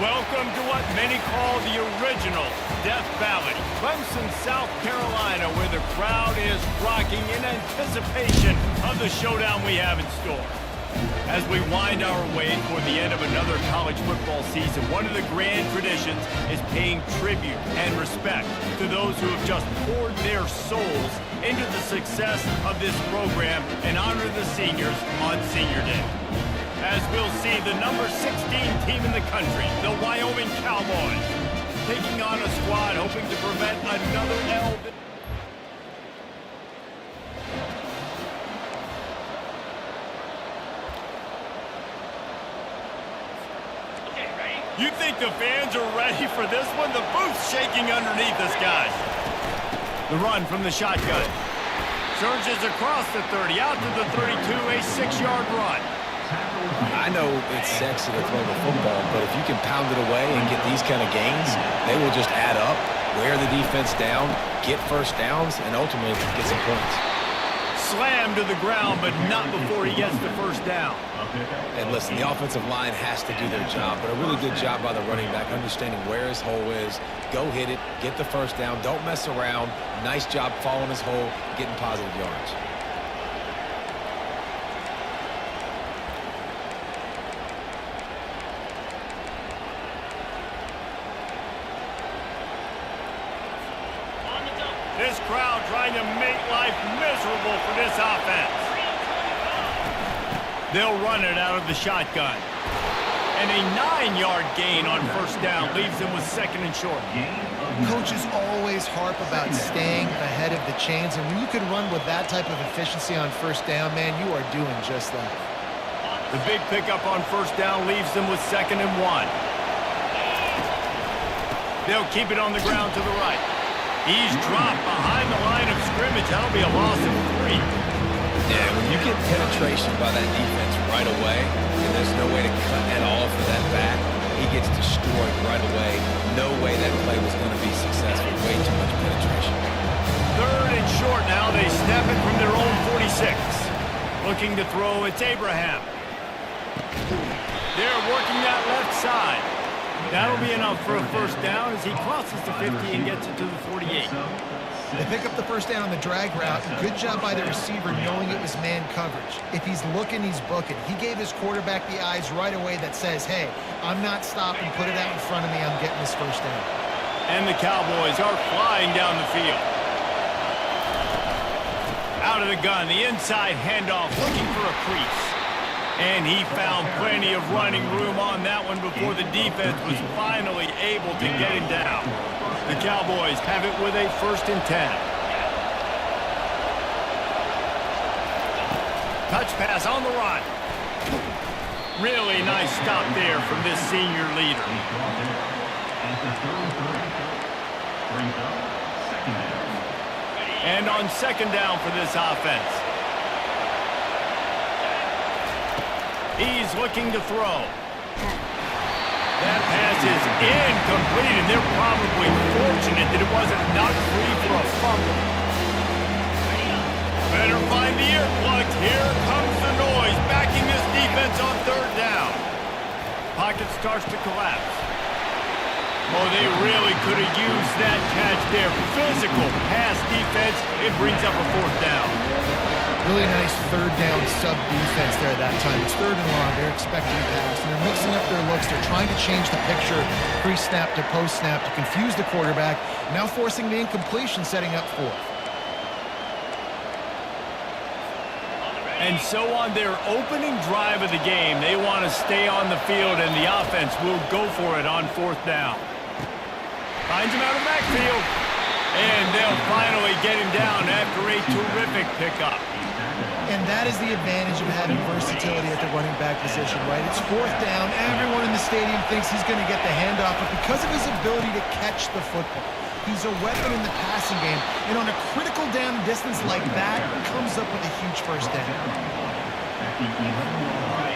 Welcome to what many call the original Death Valley, Clemson, South Carolina, where the crowd is rocking in anticipation of the showdown we have in store. As we wind our way toward the end of another college football season, one of the grand traditions is paying tribute and respect to those who have just poured their souls into the success of this program and honor the seniors on Senior Day. As we'll see the number 16 team in the country, the Wyoming Cowboys, taking on a squad hoping to prevent another L. You think the fans are ready for this one? The booth's shaking underneath us, guys. The run from the shotgun. Surges across the 30, out to the 32, a 6-yard run. I know it's sexy to throw the football, but if you can pound it away and get these kind of gains, they will just add up, wear the defense down, get first downs, and ultimately get some points. Slammed to the ground, but not before he gets the first down. And listen, the offensive line has to do their job, but a really good job by the running back, understanding where his hole is. Go hit it, get the first down, don't mess around. Nice job following his hole, getting positive yards. This crowd trying to make life miserable for this offense. They'll run it out of the shotgun. And a 9-yard gain on first down leaves them with second and short. Coaches always harp about staying ahead of the chains, and when you can run with that type of efficiency on first down, man, you are doing just that. The big pickup on first down leaves them with second and 1. They'll keep it on the ground to the right. He's dropped behind the line of scrimmage. That'll be a loss of 3. Yeah, when you get penetration by that defense right away, and there's no way to cut that off for that back, he gets destroyed right away. No way that play was going to be successful. Way too much penetration. Third and short now. They snap it from their own 46. Looking to throw, it's Abraham. They're working that left side. That'll be enough for a first down as he crosses the 50 and gets it to the 48. They pick up the first down on the drag route. Good job by the receiver knowing it was man coverage. If he's looking, he's booking. He gave his quarterback the eyes right away that says, hey, I'm not stopping. Put it out in front of me. I'm getting this first down. And the Cowboys are flying down the field. Out of the gun, the inside handoff, looking for a crease. And he found plenty of running room on that one before the defense was finally able to get him down. The Cowboys have it with a first and 10. Touch pass on the run. Really nice stop there from this senior leader. And on second down for this offense. He's looking to throw. That pass is incomplete, and they're probably fortunate that it wasn't knocked free for a fumble. Better find the earplugs. Here comes the noise, backing this defense on third down. Pocket starts to collapse. Oh, they really could have used that catch there. Physical pass defense. It brings up a fourth down. Really nice third down sub-defense there at that time. It's third and long. They're expecting a pass, and they're mixing up their looks. They're trying to change the picture pre-snap to post-snap to confuse the quarterback, now forcing the incompletion, setting up fourth. And so on their opening drive of the game, they want to stay on the field, and the offense will go for it on fourth down. Finds him out of backfield, and they'll finally get him down after a terrific pickup. And that is the advantage of having versatility at the running back position, right? It's fourth down. Everyone in the stadium thinks he's going to get the handoff, but because of his ability to catch the football, he's a weapon in the passing game. And on a critical down distance like that, comes up with a huge first down.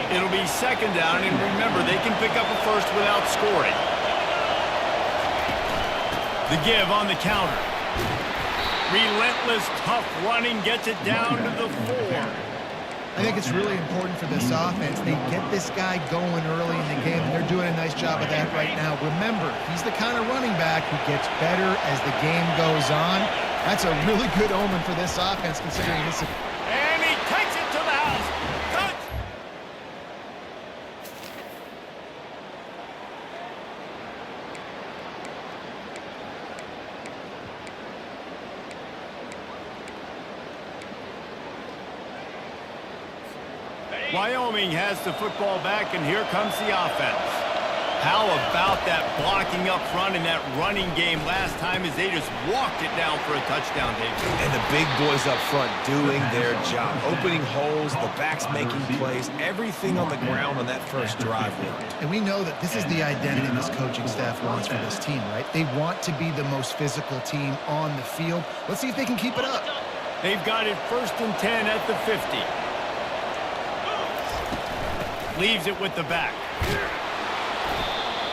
It'll be second down, and remember, they can pick up a first without scoring. The give on the counter. Relentless, tough running gets it down to the 4. I think it's really important for this offense. They get this guy going early in the game, and they're doing a nice job of that right now. Remember, he's the kind of running back who gets better as the game goes on. That's a really good omen for this offense, considering this. And he takes it to the house. Touch! Wyoming has the football back, and here comes the offense. How about that blocking up front and that running game last time as they just walked it down for a touchdown, Dave? And the big boys up front doing their job. Opening holes, the backs making plays, everything on the ground on that first drive worked. And we know that this is the identity this coaching staff wants for this team, right? They want to be the most physical team on the field. Let's see if they can keep it up. They've got it 1st and 10 at the 50. Leaves it with the back.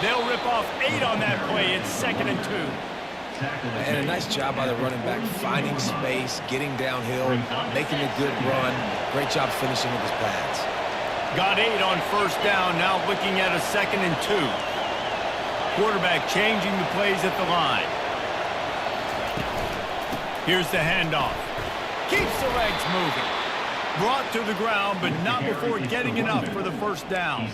They'll rip off 8 on that play. It's 2nd and 2. And a nice job by the running back, finding space, getting downhill, making a good run. Great job finishing with his pads. Got 8 on 1st down. Now looking at a 2nd and 2. Quarterback changing the plays at the line. Here's the handoff. Keeps the legs moving. Brought to the ground, but not before getting enough for the 1st down.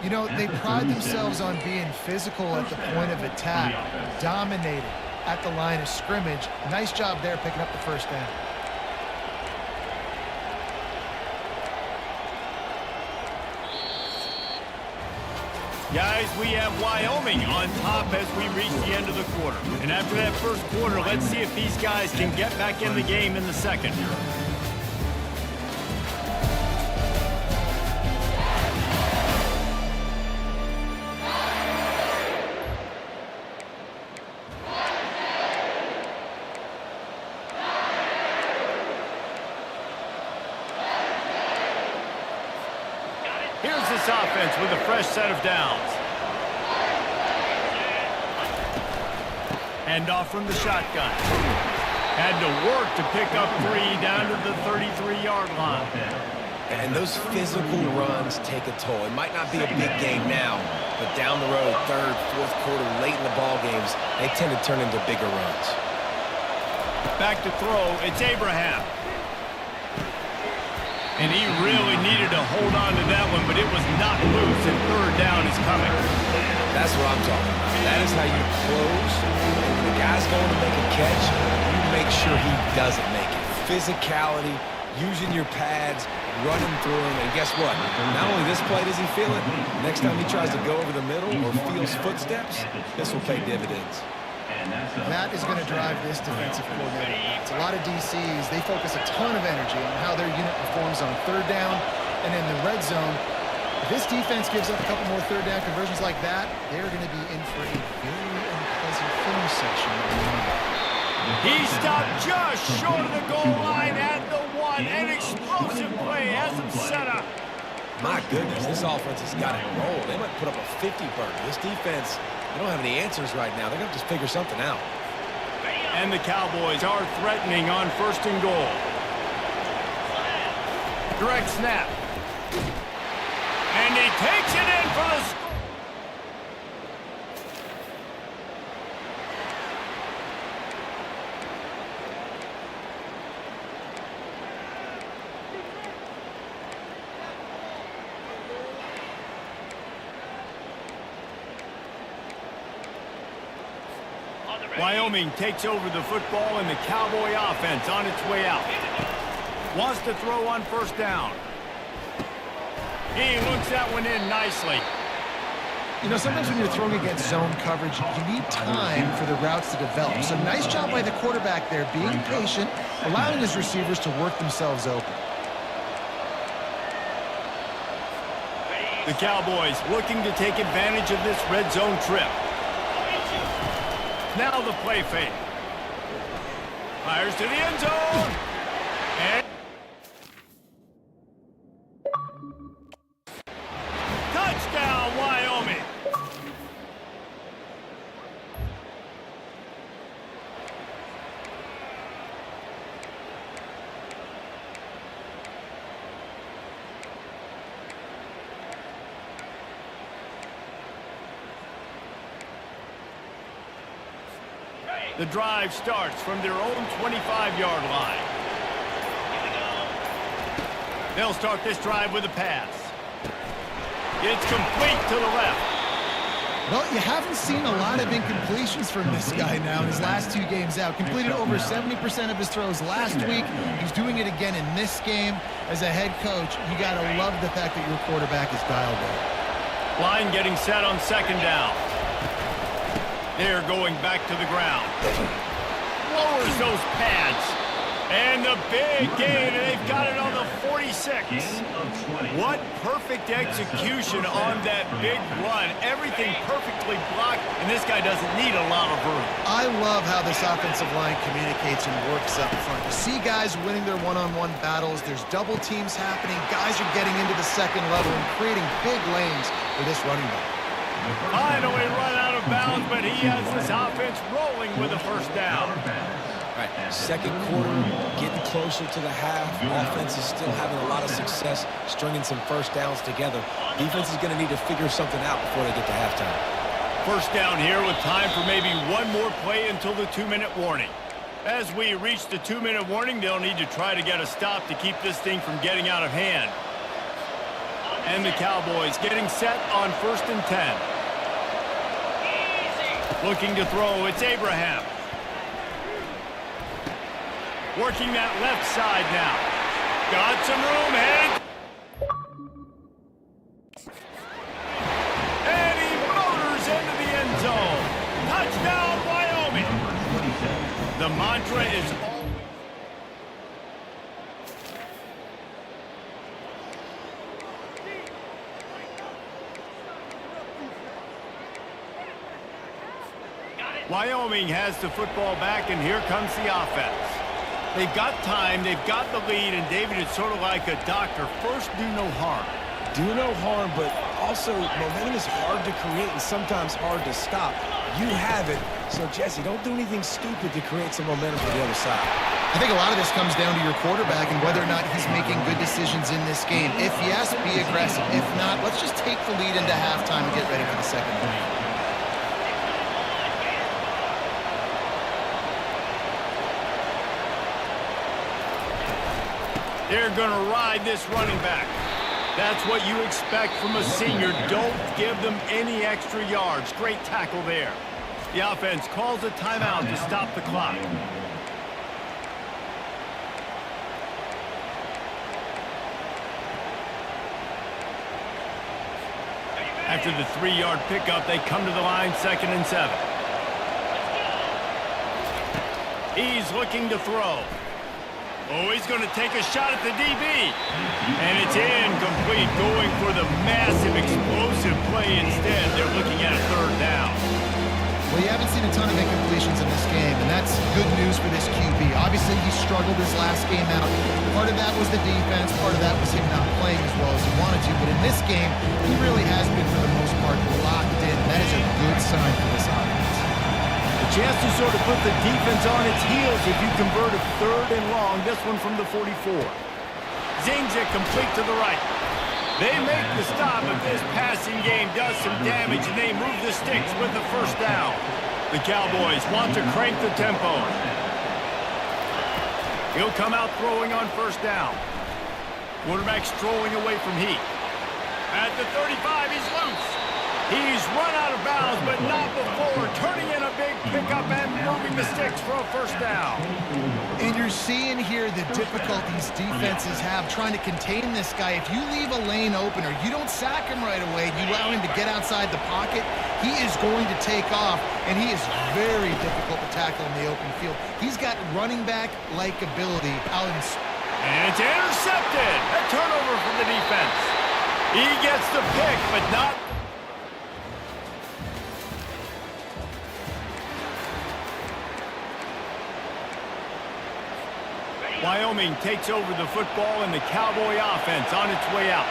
You know, they pride themselves on being physical at the point of attack, dominated at the line of scrimmage. Nice job there picking up the 1st down. Guys, we have Wyoming on top as we reach the end of the quarter. And after that 1st quarter, let's see if these guys can get back in the game in the 2nd. Here's this offense with a fresh set of downs. Hand off from the shotgun. Had to work to pick up 3 down to the 33-yard line. And those physical runs take a toll. It might not be a big game now, but down the road, 3rd, 4th quarter, late in the ball games, they tend to turn into bigger runs. Back to throw, it's Abraham. And he really needed to hold on to that one, but it was not loose, and 3rd down is coming. That's what I'm talking about. That is how you close. And when the guy's going to make a catch, you make sure he doesn't make it. Physicality, using your pads, running through him, and guess what? Not only this play does he feel it, next time he tries to go over the middle or feels footsteps, this will pay dividends. That is going to drive this defensive coordinator. It's a lot of DCs. They focus a ton of energy on how their unit performs on 3rd down and in the red zone. If this defense gives up a couple more 3rd down conversions like that, they're going to be in for a very unpleasant film session. He stopped just short of the goal line at the 1. An explosive play has him set up. My goodness, this offense has got it rolled. They might put up a 50-burger. This defense, they don't have any answers right now. They're going to just figure something out. And the Cowboys are threatening on 1st and goal. Direct snap. And he takes it in for the score. Wyoming takes over the football, and the Cowboy offense on its way out. Wants to throw on 1st down. He looks that one in nicely. You know, sometimes when you're throwing against zone coverage, you need time for the routes to develop. So nice job by the quarterback there, being patient, allowing his receivers to work themselves open. The Cowboys looking to take advantage of this red zone trip. Now the play fake. Fires to the end zone. And touchdown, Wyoming. The drive starts from their own 25-yard line. They'll start this drive with a pass. It's complete to the left. Well, you haven't seen a lot of incompletions from this guy now in his last 2 games out. Completed over 70% of his throws last week. He's doing it again in this game. As a head coach, you got to love the fact that your quarterback is dialed in. Line getting set on second down. They're going back to the ground. Lowers those pads. And the big gain, and they've got it on the 46. What perfect execution on that big run. Everything perfectly blocked, and this guy doesn't need a lot of room. I love how this offensive line communicates and works up front. You see guys winning their one-on-one battles. There's double teams happening. Guys are getting into the second level and creating big lanes for this running back. Finally run out of bounds, but he has this offense rolling with a first down. All right, second quarter, getting closer to the half. Offense is still having a lot of success stringing some first downs together. Defense is going to need to figure something out before they get to halftime. First down here with time for maybe one more play until the 2-minute warning. As we reach the 2-minute warning, they'll need to try to get a stop to keep this thing from getting out of hand. And the Cowboys getting set on 1st and 10. Looking to throw, it's Abraham. Working that left side now. Got some room, and he motors into the end zone. Touchdown, Wyoming. The mantra is always... Wyoming has the football back, and here comes the offense. They've got time, they've got the lead, and David, it's sort of like a doctor. First, do no harm. Do no harm, but also momentum is hard to create and sometimes hard to stop. You have it, so Jesse, don't do anything stupid to create some momentum for the other side. I think a lot of this comes down to your quarterback and whether or not he's making good decisions in this game. If yes, be aggressive. If not, let's just take the lead into halftime and get ready for the second half. They're going to ride this running back. That's what you expect from a senior. Don't give them any extra yards. Great tackle there. The offense calls a timeout to stop the clock. After the 3-yard pickup, they come to the line 2nd and 7. He's looking to throw. Oh, he's going to take a shot at the DB. And it's incomplete, going for the massive explosive play instead. They're looking at a 3rd down. Well, you haven't seen a ton of incompletions in this game, and that's good news for this QB. Obviously, he struggled his last game out. Part of that was the defense. Part of that was him not playing as well as he wanted to. But in this game, he really has been, for the most part, locked in. That is a good sign for this offense. A chance to sort of put the defense on its heels if you convert a 3rd and long. This one from the 44. Zings it complete to the right. They make the stop, but this passing game does some damage, and they move the sticks with the 1st down. The Cowboys want to crank the tempo. He'll come out throwing on 1st down. Quarterback strolling away from Heat. At the 35, he's loose. He's run out of bounds, but not before turning in a big pickup and moving the sticks for a 1st down. And you're seeing here the difficulties defenses have trying to contain this guy. If you leave a lane open or you don't sack him right away, you allow him to get outside the pocket, he is going to take off, and he is very difficult to tackle in the open field. He's got running back-like ability out in... And it's intercepted. A turnover for the defense. He gets the pick, but not... Wyoming takes over the football, and the Cowboy offense on its way out.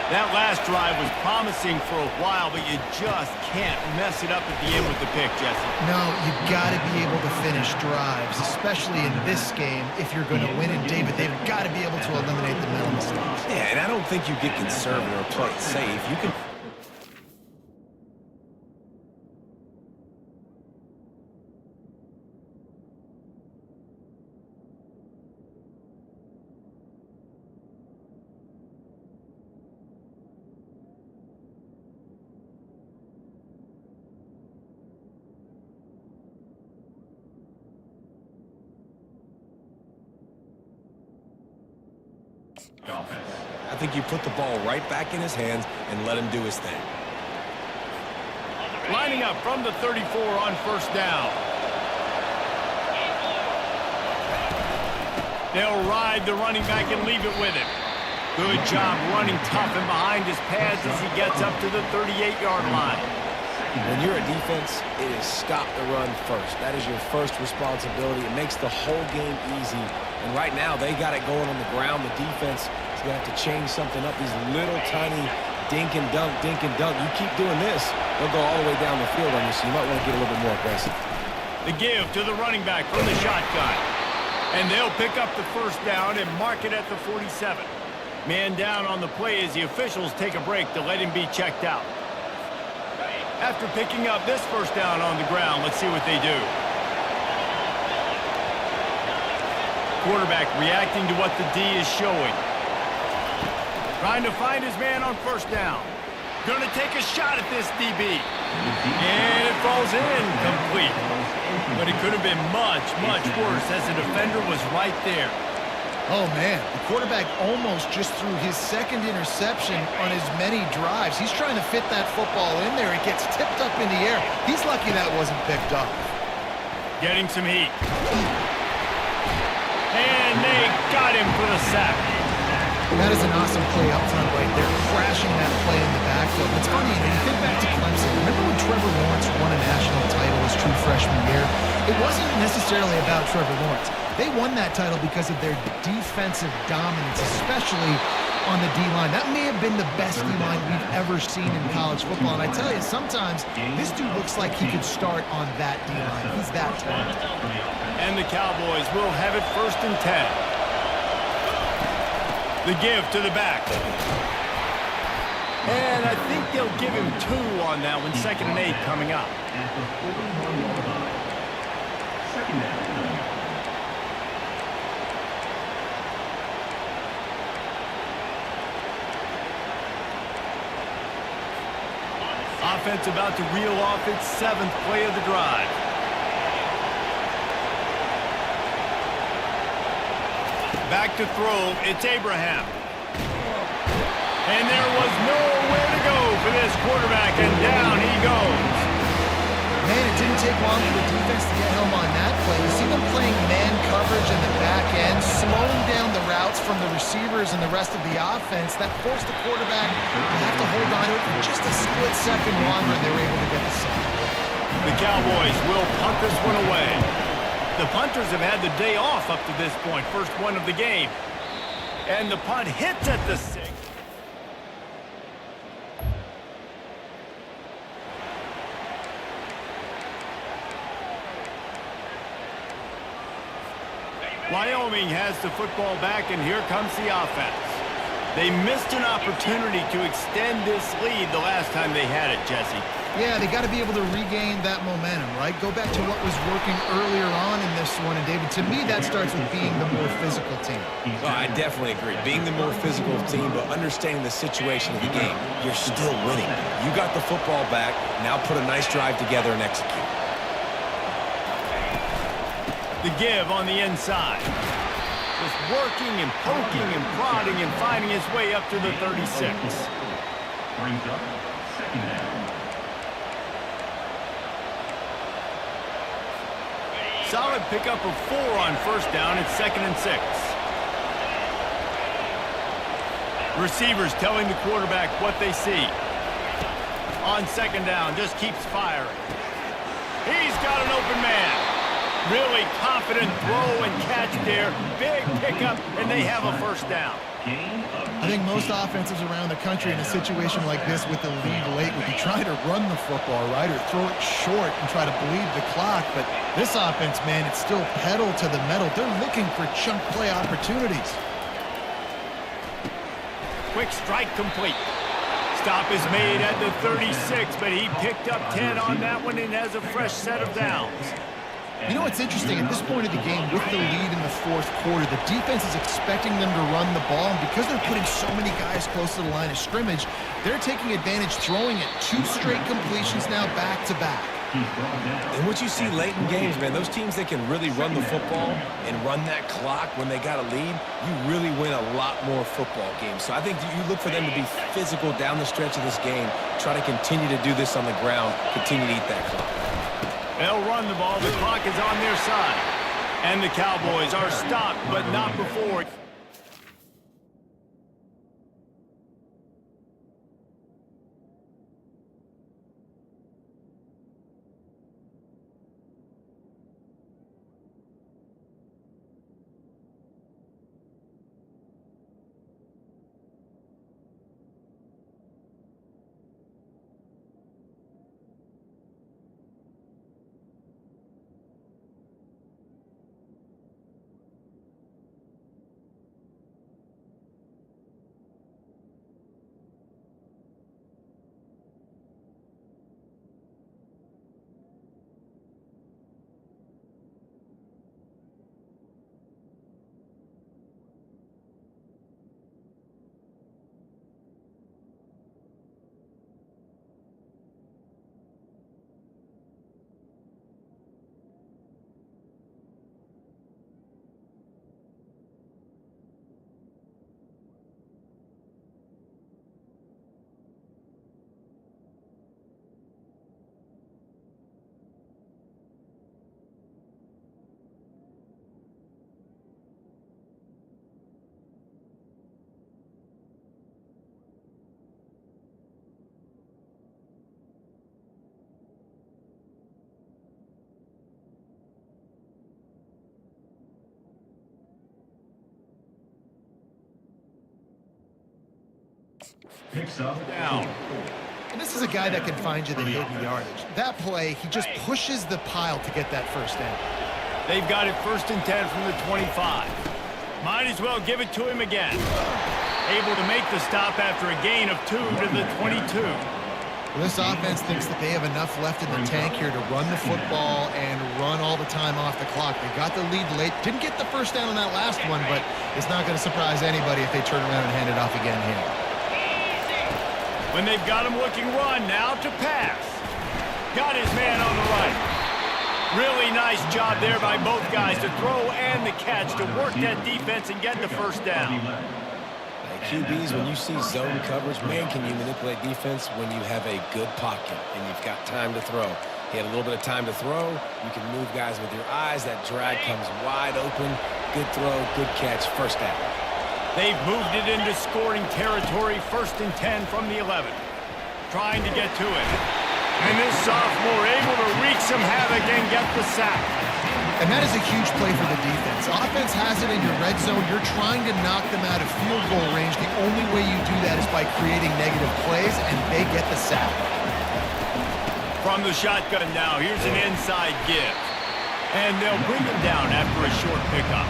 That last drive was promising for a while, but you just can't mess it up at the end with the pick, Jesse. No, you've got to be able to finish drives, especially in this game. If you're going to win, and David, they've got to be able to eliminate the mental mistakes. Yeah, and I don't think you get conservative or play it safe. You can... I think you put the ball right back in his hands and let him do his thing. Lining up from the 34 on first down. They'll ride the running back and leave it with him. Good job running tough and behind his pads as he gets up to the 38-yard line. When you're a defense, it is stop the run first. That is your first responsibility. It makes the whole game easy. And right now, they got it going on the ground. The defense is going to have to change something up. These little tiny dink and dunk, dink and dunk. You keep doing this, they'll go all the way down the field on you, so you might want to get a little bit more aggressive. The give to the running back from the shotgun. And they'll pick up the first down and mark it at the 47. Man down on the play as the officials take a break to let him be checked out. After picking up this first down on the ground, let's see what they do. Quarterback reacting to what the D is showing. Trying to find his man on first down. Going to take a shot at this DB. And it falls in complete. But it could have been much, much worse as the defender was right there. Oh, man, the quarterback almost just threw his second interception on as many drives. He's trying to fit that football in there. It gets tipped up in the air. He's lucky that wasn't picked up. Getting some heat. And they got him for the sack. That is an awesome play up front right there, crashing that play in the backfield. It's funny, when you think back to Clemson, remember when Trevor Lawrence won a national title his true freshman year? It wasn't necessarily about Trevor Lawrence. They won that title because of their defensive dominance, especially on the D-line. That may have been the best D-line we've ever seen in college football. And I tell you, sometimes this dude looks like he could start on that D-line. He's that talented. And the Cowboys will have it 1st and 10. The give to the back. And I think they'll give him 2 on that one. 2nd and 8 coming up. Offense about to reel off its 7th play of the drive. Back to throw, it's Abraham. And there was nowhere to go for this quarterback, and down he goes. Man, it didn't take long for the defense to get home on that play. You see them playing man coverage in the back end, slowing down the routes from the receivers and the rest of the offense. That forced the quarterback to have to hold on to it for just a split second longer, and they were able to get the sack. The Cowboys will punt this one away. The punters have had the day off up to this point. First one of the game. And the punt hits at the 6. Wyoming has the football back, and here comes the offense. They missed an opportunity to extend this lead the last time they had it, Jesse. Yeah, they got to be able to regain that momentum, right? Go back to what was working earlier on in this one. And, David, to me, that starts with being the more physical team. Oh, I definitely agree. Being the more physical team, but understanding the situation of the game. You're still winning. You got the football back. Now put a nice drive together and execute. The give on the inside. Just working and poking and prodding and finding his way up to the 36. Brings up 2nd down. Solid pickup of 4 on first down. It's 2nd and 6. Receivers telling the quarterback what they see. On 2nd down, just keeps firing. He's got an open man. Really confident throw and catch there. Big pickup, and they have a first down. I think most offenses around the country in a situation like this with the lead late would be trying to run the football, right, or throw it short and try to bleed the clock. But this offense, man, it's still pedal to the metal. They're looking for chunk play opportunities. Quick strike complete. Stop is made at the 36, but he picked up 10 on that one and has a fresh set of downs. You know what's interesting? At this point of the game, with the lead in the 4th quarter, the defense is expecting them to run the ball, and because they're putting so many guys close to the line of scrimmage, they're taking advantage, throwing it 2 straight completions now back-to-back. He's brought down. And what you see late in games, man, those teams that can really run the football and run that clock when they got a lead, you really win a lot more football games. So I think you look for them to be physical down the stretch of this game, try to continue to do this on the ground, continue to eat that clock. They'll run the ball. The clock is on their side. And the Cowboys are stopped, but not before. Picks up. Down. And this is a guy that can find you the hidden yardage. That play, he just pushes the pile to get that first down. They've got it 1st and 10 from the 25. Might as well give it to him again. Able to make the stop after a gain of 2 to the 22. Well, this offense thinks that they have enough left in the tank here to run the football and run all the time off the clock. They got the lead late. Didn't get the first down on that last one, but it's not going to surprise anybody if they turn around and hand it off again here. When they've got him looking run, now to pass. Got his man on the right. Really nice job there by both guys to throw and the catch to work that defense and get the first down. QBs, when you see zone coverage, man, can you manipulate defense when you have a good pocket and you've got time to throw. He had a little bit of time to throw. You can move guys with your eyes. That drag comes wide open. Good throw, good catch, first down. They've moved it into scoring territory, 1st and 10 from the 11. Trying to get to it. And this sophomore able to wreak some havoc and get the sack. And that is a huge play for the defense. Offense has it in your red zone. You're trying to knock them out of field goal range. The only way you do that is by creating negative plays, and they get the sack. From the shotgun now, here's an inside give. And they'll bring him down after a short pickup.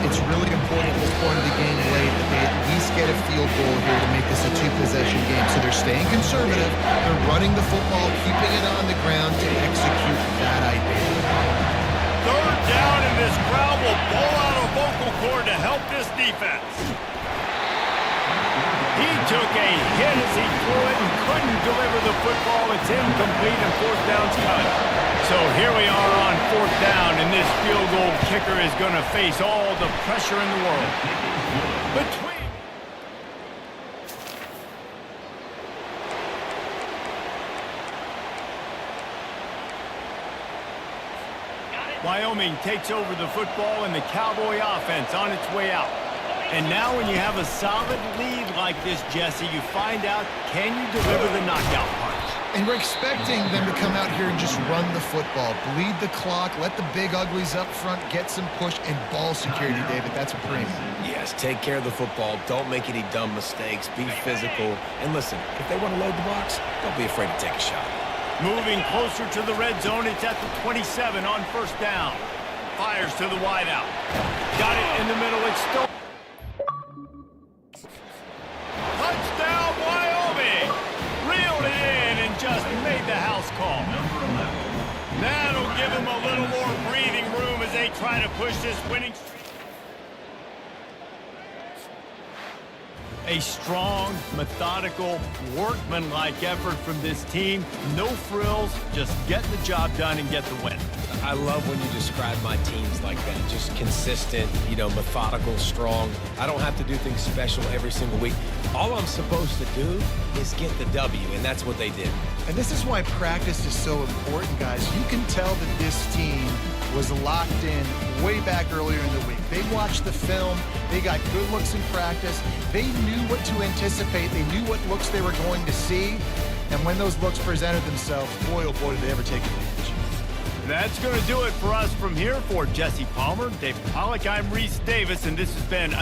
It's really important at this point of the game late that they at least get a field goal here to make this a 2-possession game. So they're staying conservative. They're running the football, keeping it on the ground to execute that idea. 3rd down, and this crowd will pull out a vocal cord to help this defense. He took a hit as he threw it and couldn't deliver the football. It's incomplete and 4th down's cut. So here we are on 4th down, and this field goal kicker is going to face all the pressure in the world. Wyoming takes over the football and the Cowboy offense on its way out. And now when you have a solid lead like this, Jesse, you find out, can you deliver the knockout punch? And we're expecting them to come out here and just run the football, bleed the clock, let the big uglies up front get some push and ball security, David. That's a premium. Yes, take care of the football. Don't make any dumb mistakes. Be physical. And listen, if they want to load the box, don't be afraid to take a shot. Moving closer to the red zone, it's at the 27 on 1st down. Fires to the wideout. Got it in the middle. It's still... Touchdown, Wyoming! Reeled it in and just made the house call. That'll give them a little more breathing room as they try to push this winning streak. A strong, methodical, workmanlike effort from this team. No frills, just getting the job done and get the win. I love when you describe my teams like that. Just consistent, you know, methodical, strong. I don't have to do things special every single week. All I'm supposed to do is get the W, and that's what they did. And this is why practice is so important, guys. You can tell that this team was locked in way back earlier in the week. They watched the film. They got good looks in practice. They knew what to anticipate. They knew what looks they were going to see. And when those looks presented themselves, boy, oh boy, did they ever take advantage. That's going to do it for us from here. For Jesse Palmer, Dave Pollack, I'm Reese Davis, and this has been